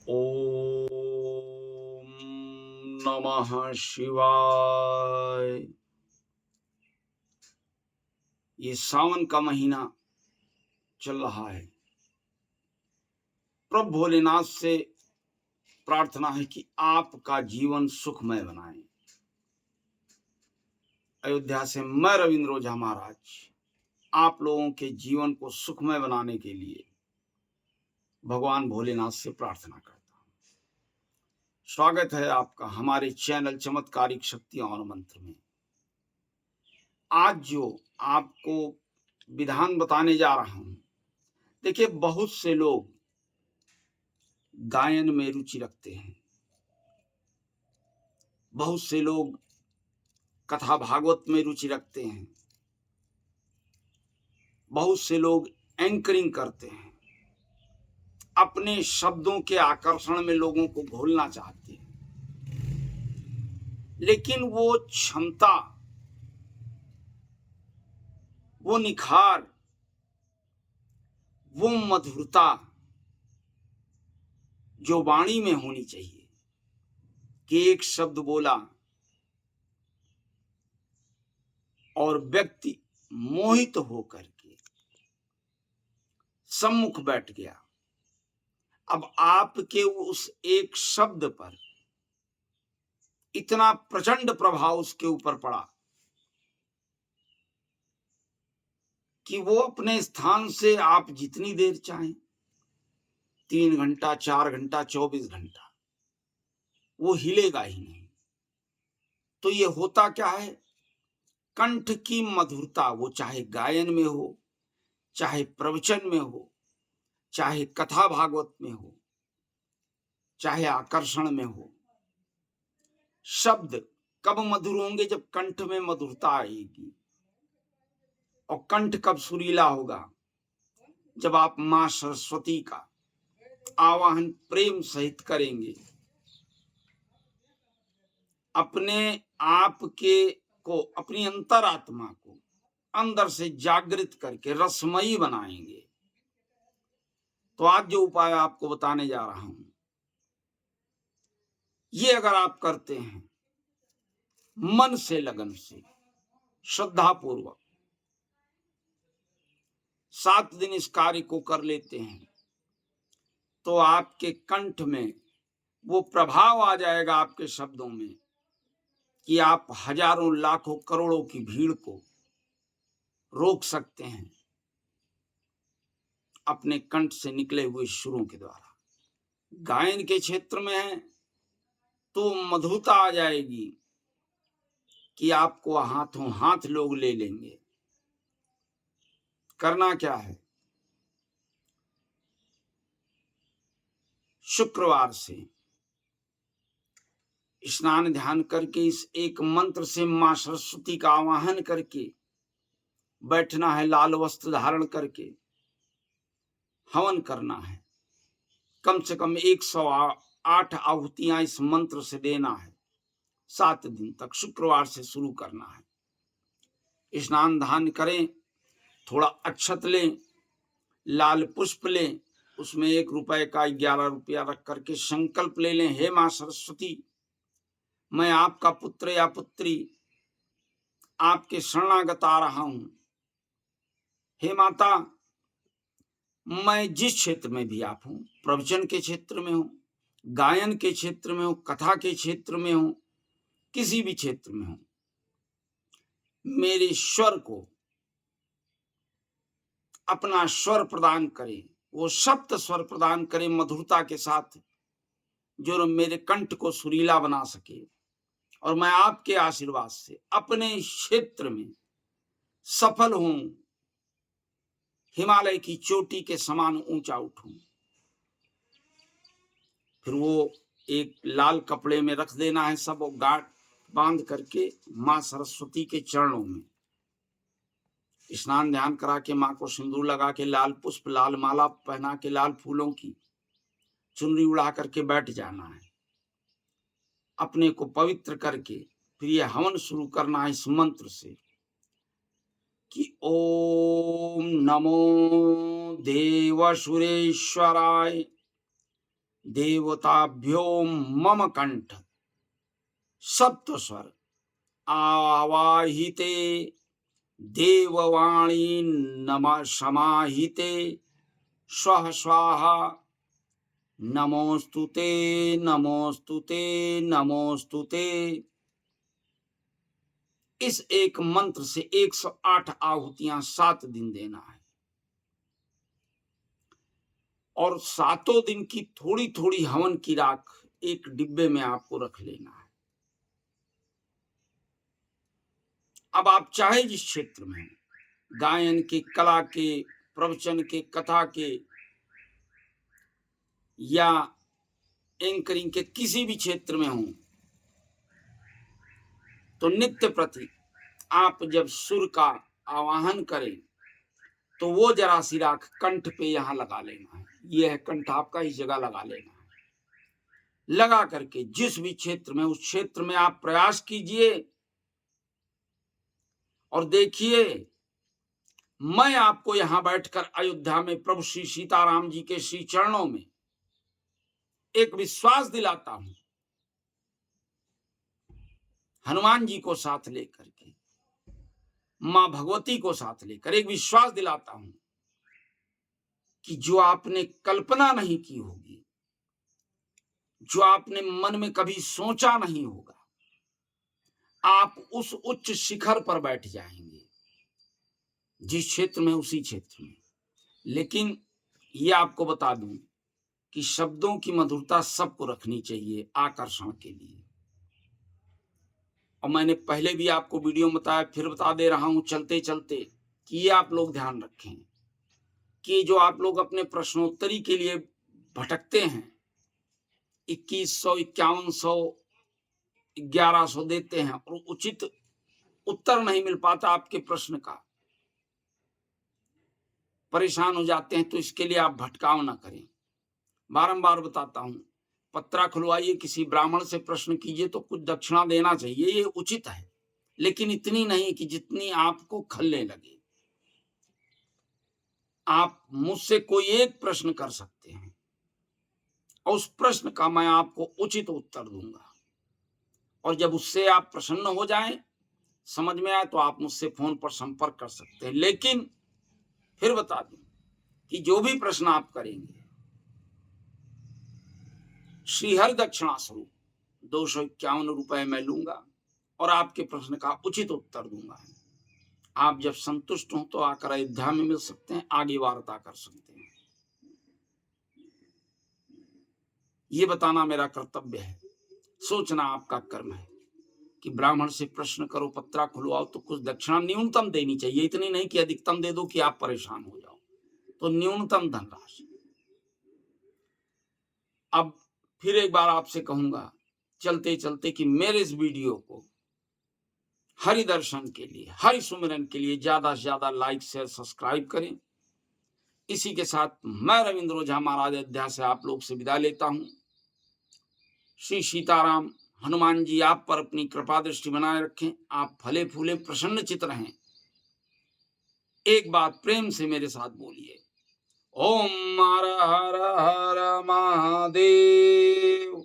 ओम नमः शिवाय। ये सावन का महीना चल रहा है। प्रभु भोलेनाथ से प्रार्थना है कि आपका जीवन सुखमय बनाएं। अयोध्या से मैं रविंद्र ओझा महाराज आप लोगों के जीवन को सुखमय बनाने के लिए भगवान भोलेनाथ से प्रार्थना करता हूं। स्वागत है आपका हमारे चैनल चमत्कारिक शक्तियां और मंत्र में। आज जो आपको विधान बताने जा रहा हूं, देखिए, बहुत से लोग गायन में रुचि रखते हैं, बहुत से लोग कथा भागवत में रुचि रखते हैं, बहुत से लोग एंकरिंग करते हैं, अपने शब्दों के आकर्षण में लोगों को घोलना चाहते हैं, लेकिन वो क्षमता, वो निखार, वो मधुरता जो वाणी में होनी चाहिए कि एक शब्द बोला और व्यक्ति मोहित होकर के सम्मुख बैठ गया। अब आपके उस एक शब्द पर इतना प्रचंड प्रभाव उसके ऊपर पड़ा कि वो अपने स्थान से आप जितनी देर चाहें, 3 घंटा, 4 घंटा, 24 घंटा, वो हिलेगा ही नहीं। तो ये होता क्या है? कंठ की मधुरता, वो चाहे गायन में हो, चाहे प्रवचन में हो, चाहे कथा भागवत में हो, चाहे आकर्षण में हो, शब्द कब मधुर होंगे? जब कंठ में मधुरता आएगी। और कंठ कब सुरीला होगा? जब आप मां सरस्वती का आवाहन प्रेम सहित करेंगे, अपने आप के को, अपनी अंतरात्मा को अंदर से जागृत करके रसमयी बनाएंगे। तो आज जो उपाय आपको बताने जा रहा हूं, ये अगर आप करते हैं मन से, लगन से, श्रद्धा पूर्वक, 7 दिन इस कार्य को कर लेते हैं, तो आपके कंठ में वो प्रभाव आ जाएगा, आपके शब्दों में, कि आप हजारों, लाखों, करोड़ों की भीड़ को रोक सकते हैं अपने कंठ से निकले हुए सुरों के द्वारा। गायन के क्षेत्र में है तो मधुरता आ जाएगी कि आपको हाथों हाथ लोग ले लेंगे। करना क्या है? शुक्रवार से स्नान ध्यान करके इस एक मंत्र से मां सरस्वती का आवाहन करके बैठना है, लाल वस्त्र धारण करके हवन करना है। कम से कम 108 आहुतियां इस मंत्र से देना है। 7 दिन तक, शुक्रवार से शुरू करना है। स्नान ध्यान करें, थोड़ा अक्षत लें, लाल पुष्प लें, उसमें 1 रुपए का 11 रुपया रख करके संकल्प ले लें, हे मां सरस्वती, मैं आपका पुत्र या पुत्री आपके शरणागत आ रहा हूं। हे माता, मैं जिस क्षेत्र में भी आप हूं, प्रवचन के क्षेत्र में हूं, गायन के क्षेत्र में हूं, कथा के क्षेत्र में हूं, किसी भी क्षेत्र में हूं, मेरे स्वर को अपना स्वर प्रदान करें, वो सप्त स्वर प्रदान करें मधुरता के साथ, जो मेरे कंठ को सुरीला बना सके, और मैं आपके आशीर्वाद से अपने क्षेत्र में सफल हूं, हिमालय की चोटी के समान ऊंचा उठूं। फिर वो एक लाल कपड़े में रख देना है, सब गांठ बांध करके मां सरस्वती के चरणों में स्नान ध्यान करा के मां को सिंदूर लगा के, लाल पुष्प, लाल माला पहना के, लाल फूलों की चुनरी उड़ा करके बैठ जाना है। अपने को पवित्र करके फिर यह हवन शुरू करना है इस मंत्र से कि ओम नमो देव सुरेश्वराय देवताभ्यो मम कंठ सप्तस्वर आवाहिते देववाणी नमः समाहिते स्वः स्वाहा नमोस्तुते नमोस्तुते नमोस्तुते। इस एक मंत्र से 108 आहुतियां 7 दिन देना है और 7 दिन की थोड़ी थोड़ी हवन की राख एक डिब्बे में आपको रख लेना है। अब आप चाहे जिस क्षेत्र में, गायन के, कला के, प्रवचन के, कथा के या एंकरिंग के किसी भी क्षेत्र में हो, तो नित्य प्रति आप जब सुर का आवाहन करें तो वो जरा सी राख कंठ पे यहां लगा लेना है। यह है कंठ आपका, इस जगह लगा लेना है। लगा करके जिस भी क्षेत्र में, उस क्षेत्र में आप प्रयास कीजिए और देखिए मैं आपको यहां बैठकर अयोध्या में प्रभु श्री सीताराम जी के श्री चरणों में एक विश्वास दिलाता हूं, हनुमान जी को साथ लेकर के, मां भगवती को साथ लेकर एक विश्वास दिलाता हूं कि जो आपने कल्पना नहीं की होगी, जो आपने मन में कभी सोचा नहीं होगा, आप उस उच्च शिखर पर बैठ जाएंगे, जिस क्षेत्र में उसी क्षेत्र में। लेकिन ये आपको बता दूं कि शब्दों की मधुरता सबको रखनी चाहिए आकर्षण के लिए। और मैंने पहले भी आपको वीडियो में बताया, फिर बता दे रहा हूं चलते चलते कि ये आप लोग ध्यान रखें कि जो आप लोग अपने प्रश्नोत्तरी के लिए भटकते हैं, 2100, 5100, 1100 देते हैं और उचित उत्तर नहीं मिल पाता आपके प्रश्न का, परेशान हो जाते हैं, तो इसके लिए आप भटकाव ना करें। बारंबार बताता हूं, पत्रा खुलवाइए, किसी ब्राह्मण से प्रश्न कीजिए तो कुछ दक्षिणा देना चाहिए, ये उचित है, लेकिन इतनी नहीं कि जितनी आपको खलने लगे। आप मुझसे कोई एक प्रश्न कर सकते हैं और उस प्रश्न का मैं आपको उचित उत्तर दूंगा, और जब उससे आप प्रसन्न हो जाएं, समझ में आए, तो आप मुझसे फोन पर संपर्क कर सकते हैं। लेकिन फिर बता दूं कि जो भी प्रश्न आप करेंगे, श्रीहरि दक्षिणा स्वरूप 251 रुपए मैं लूंगा और आपके प्रश्न का उचित उत्तर दूंगा। आप जब संतुष्ट हो तो आकर अयोध्या में मिल सकते हैं, आगे वार्ता कर सकते हैं। ये बताना मेरा कर्तव्य है, सोचना आपका कर्म है कि ब्राह्मण से प्रश्न करो, पत्रा खुलवाओ तो कुछ दक्षिणा न्यूनतम देनी चाहिए, इतनी नहीं कि अधिकतम दे दो कि आप परेशान हो जाओ, तो न्यूनतम धनराशि। अब फिर एक बार आपसे कहूंगा चलते चलते कि मेरे इस वीडियो को हरि दर्शन के लिए, हरि सुमिरन के लिए ज्यादा से ज्यादा लाइक शेयर सब्सक्राइब करें। इसी के साथ मैं रविंद्र ओझा महाराज अयोध्या से आप लोग से विदा लेता हूं। श्री सीताराम हनुमान जी आप पर अपनी कृपा दृष्टि बनाए रखें, आप फले फूले प्रसन्न चित रहें। एक बात प्रेम से मेरे साथ बोलिए, ओम हर हर हर महादेव।